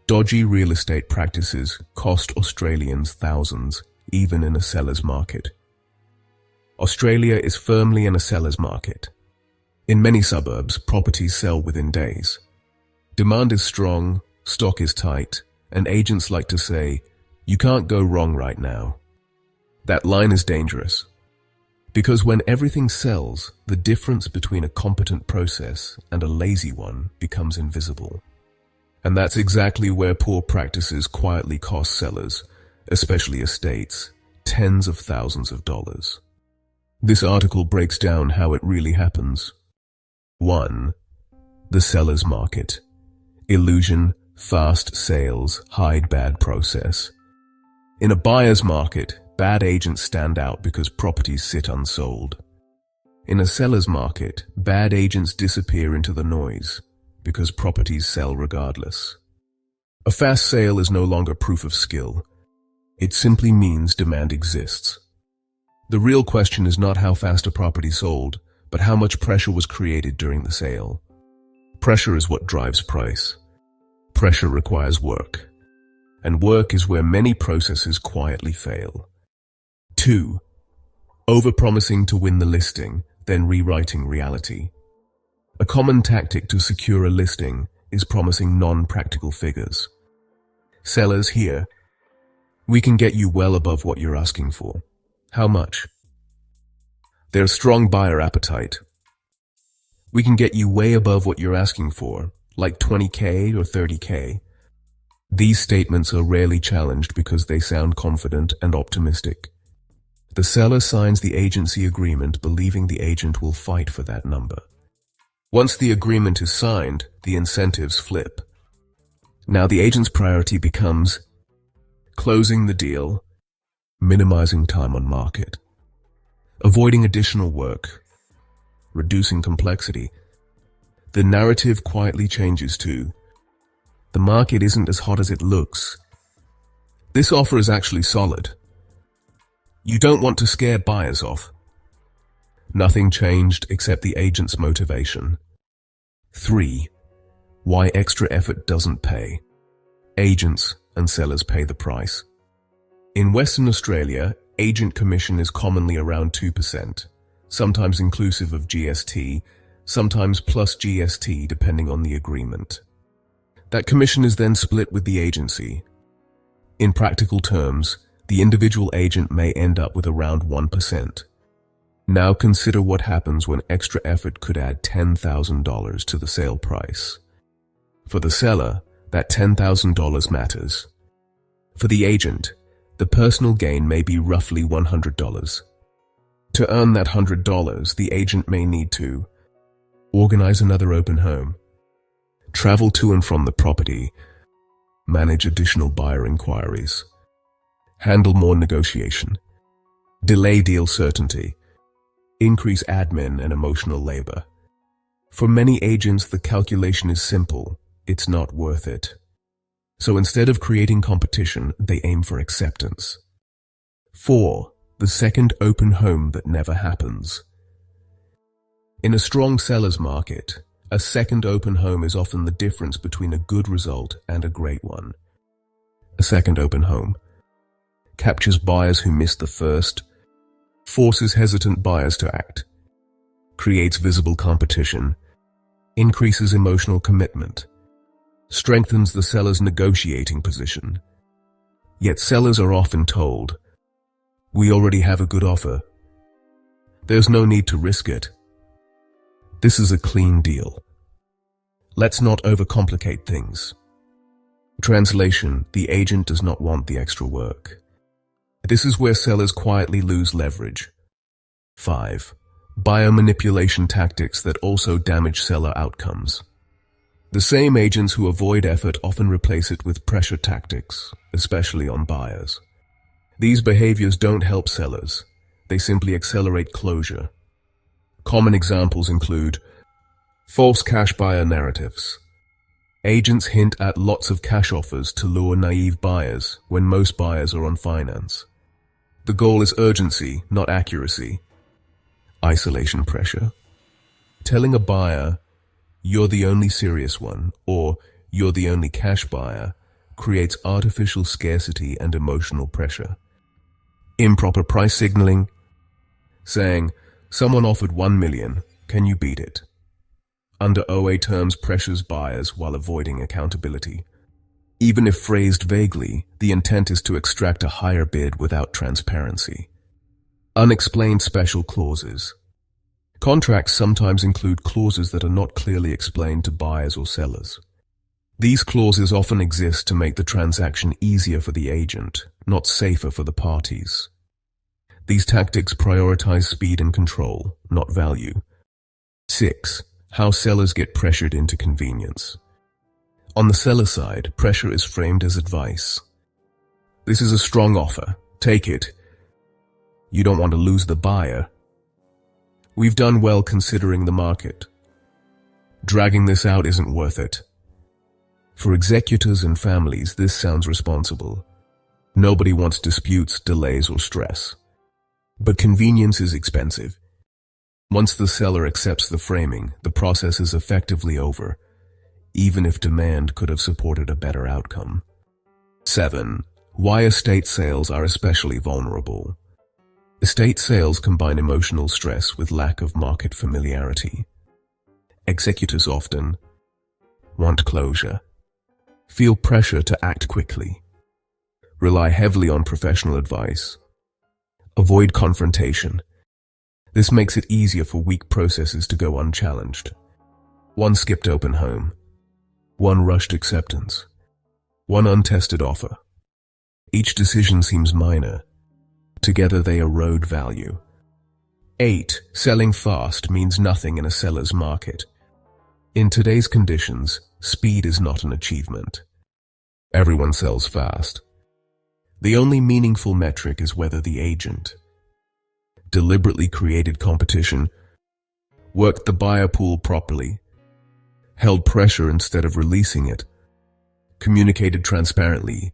Dodgy real estate practices cost Australians thousands, even in a seller's market. Australia is firmly in a seller's market. In many suburbs, properties sell within days. Demand is strong, stock is tight, and agents like to say, "You can't go wrong right now." That line is dangerous. Because when everything sells, the difference between a competent process and a lazy one becomes invisible. And that's exactly where poor practices quietly cost sellers, especially estates, tens of thousands of dollars. This article breaks down how it really happens. 1. The seller's market. Illusion, fast sales, hide bad process. In a buyer's market, bad agents stand out because properties sit unsold. In a seller's market, bad agents disappear into the noise because properties sell regardless. A fast sale is no longer proof of skill. It simply means demand exists. The real question is not how fast a property sold, but how much pressure was created during the sale. Pressure is what drives price. Pressure requires work. And work is where many processes quietly fail. 2. Overpromising to win the listing, then rewriting reality. A common tactic to secure a listing is promising non-practical figures. Sellers here, "We can get you well above what you're asking for." How much? There's strong buyer appetite. "We can get you way above what you're asking for, like 20K or 30K. These statements are rarely challenged because they sound confident and optimistic. The seller signs the agency agreement believing the agent will fight for that number. Once the agreement is signed, the incentives flip. Now the agent's priority becomes closing the deal, minimizing time on market, avoiding additional work, reducing complexity. The narrative quietly changes to, "The market isn't as hot as it looks. This offer is actually solid. You don't want to scare buyers off." Nothing changed except the agent's motivation. 3. Why extra effort doesn't pay. Agents and sellers pay the price. In Western Australia, agent commission is commonly around 2%, sometimes inclusive of GST, sometimes plus GST depending on the agreement. That commission is then split with the agency. In practical terms, the individual agent may end up with around 1%. Now consider what happens when extra effort could add $10,000 to the sale price. For the seller, that $10,000 matters. For the agent, the personal gain may be roughly $100. To earn that $100, the agent may need to organize another open home, travel to and from the property, manage additional buyer inquiries, handle more negotiation, delay deal certainty, increase admin and emotional labor. For many agents, the calculation is simple. It's not worth it. So instead of creating competition, they aim for acceptance. 4. The second open home that never happens. In a strong seller's market, a second open home is often the difference between a good result and a great one. A second open home captures buyers who missed the first, forces hesitant buyers to act, creates visible competition, increases emotional commitment, strengthens the seller's negotiating position. Yet sellers are often told, "We already have a good offer. There's no need to risk it. This is a clean deal. Let's not overcomplicate things." Translation: the agent does not want the extra work. This is where sellers quietly lose leverage. 5. Buyer manipulation tactics that also damage seller outcomes. The same agents who avoid effort often replace it with pressure tactics, especially on buyers. These behaviors don't help sellers. They simply accelerate closure. Common examples include false cash buyer narratives. Agents hint at lots of cash offers to lure naive buyers when most buyers are on finance. The goal is urgency, not accuracy. Isolation pressure. Telling a buyer, "You're the only serious one," or "You're the only cash buyer," creates artificial scarcity and emotional pressure. Improper price signaling, saying, "Someone offered 1 million, can you beat it?" Under OA terms pressures buyers while avoiding accountability. Even if phrased vaguely, the intent is to extract a higher bid without transparency. Unexplained special clauses. Contracts sometimes include clauses that are not clearly explained to buyers or sellers. These clauses often exist to make the transaction easier for the agent, not safer for the parties. These tactics prioritize speed and control, not value. 6. How sellers get pressured into convenience. On the seller side, pressure is framed as advice. "This is a strong offer. Take it. You don't want to lose the buyer. We've done well considering the market. Dragging this out isn't worth it." For executors and families, this sounds responsible. Nobody wants disputes, delays, or stress. But convenience is expensive. Once the seller accepts the framing, the process is effectively over, even if demand could have supported a better outcome. 7. Why estate sales are especially vulnerable. Estate sales combine emotional stress with lack of market familiarity. Executors often want closure, feel pressure to act quickly, rely heavily on professional advice, avoid confrontation. This makes it easier for weak processes to go unchallenged. One skipped open home, one rushed acceptance, one untested offer. Each decision seems minor. Together they erode value. 8. Selling fast means nothing in a seller's market. In today's conditions, speed is not an achievement. Everyone sells fast. The only meaningful metric is whether the agent deliberately created competition, worked the buyer pool properly, held pressure instead of releasing it, communicated transparently,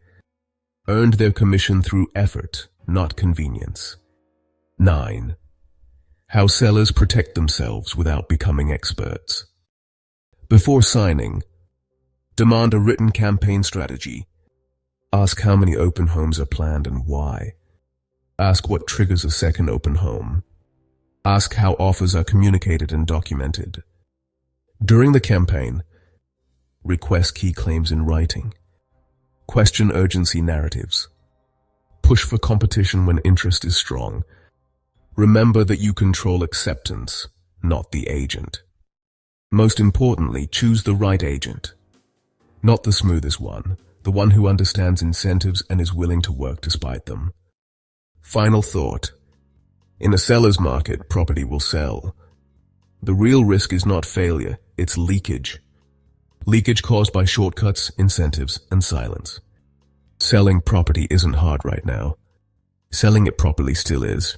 earned their commission through effort, not convenience. 9. How sellers protect themselves without becoming experts. Before signing, demand a written campaign strategy. Ask how many open homes are planned and why. Ask what triggers a second open home. Ask how offers are communicated and documented. During the campaign, request key claims in writing. Question urgency narratives. Push for competition when interest is strong. Remember that you control acceptance, not the agent. Most importantly, choose the right agent. Not the smoothest one, the one who understands incentives and is willing to work despite them. Final thought. In a seller's market, property will sell. The real risk is not failure, it's leakage. Leakage caused by shortcuts, incentives, and silence. Selling property isn't hard right now. Selling it properly still is.